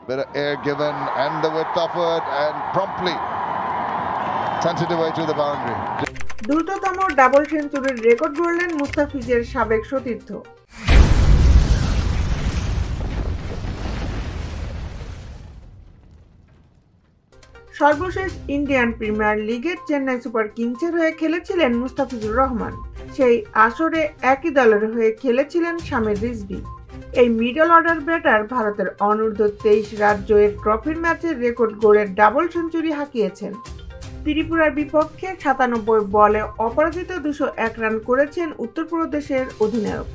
Bit of air given and the width offered and promptly sent it away to the boundary. দ্রুততম double সেঞ্চুরির record গড়লেন মুস্তাফিজের সাবেক সতীর্থ। সর্বশেষ ইন্ডিয়ান প্রিমিয়ার লিগের চেন্নাই সুপার কিংসের হয়ে খেলেছিলেন মুস্তাফিজুর রহমান। সেই আসরে একই দলের হয়ে খেলেছিলেন শামির রিজভী। এই মিডল অর্ডার ব্যাটার ভারতের অনূর্ধ্ব 23 রাজ্যের ট্রফির ম্যাচে রেকর্ড গড়ের ডাবল সেঞ্চুরি হাঁকিয়েছেন। ত্রিপুরার বিপক্ষে 97 বলে অপরাজিত 201 রান করেছেন উত্তরপ্রদেশের অধিনায়ক।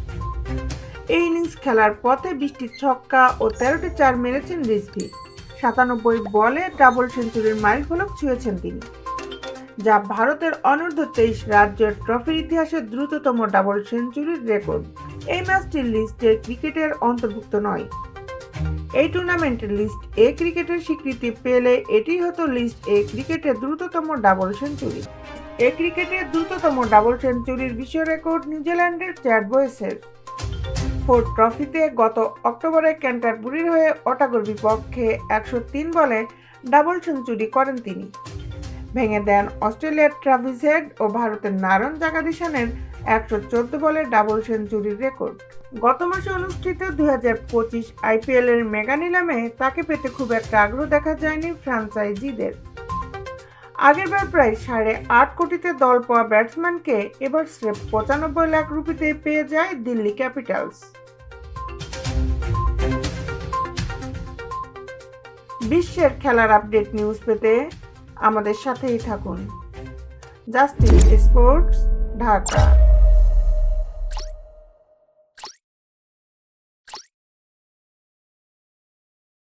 এই ইনিংস খেলার পথে 20টি ছক্কা ও 13টি চার মেরেছেন রিজভী। 97 বলে ডাবল সেঞ্চুরির মাইলফলক ছুঁয়েছেন তিনি, যা ভারতের অনূর্ধ্ব 23 রাজ্যের ট্রফির ইতিহাসে দ্রুততম ডাবল সেঞ্চুরির রেকর্ড। এই ম্যাচটি লিস্টে ক্রিকেটের অন্তর্ভুক্ত নয়। এই টুর্নামেন্টের লিস্ট এ ক্রিকেটের স্বীকৃতি পেলে এটি হতো লিস্ট এ ক্রিকেটের দ্রুততম ডাবল সেঞ্চুরি। এ ক্রিকেটের দ্রুততম ডাবল সেঞ্চুরির বিশ্ব রেকর্ড নিউজিল্যান্ডের চ্যাড বয়েসের। ফোর্ড ট্রফিতে গত অক্টোবরে ক্যান্টারবুরির হয়ে ওটাগোর বিপক্ষে 103 বলে ডাবল সেঞ্চুরি করেন তিনি। ভেঙে দেন অস্ট্রেলিয়ার ট্রাভিস হেড ও ভারতের নারন জাগাদীশনের 114 বলে ডাবল সেঞ্চুরির রেকর্ড। গত মাসে অনুষ্ঠিত 2025 IPL এর মেগা নিলামে তাকে পেতে খুব একটা আগ্রহ দেখা যায়নি ফ্র্যাঞ্চাইজিদের। আগেরবার প্রায় 8.5 কোটিতে দল পাওয়া ব্যাটসম্যানকে এবার স্রেফ 95 লাখ রুপিতে পেয়ে যায় দিল্লি ক্যাপিটালস। বিশ্বের খেলার আপডেট নিউজ পেতে আমাদের সাথেই থাকুন। Justice sports, Dhaka.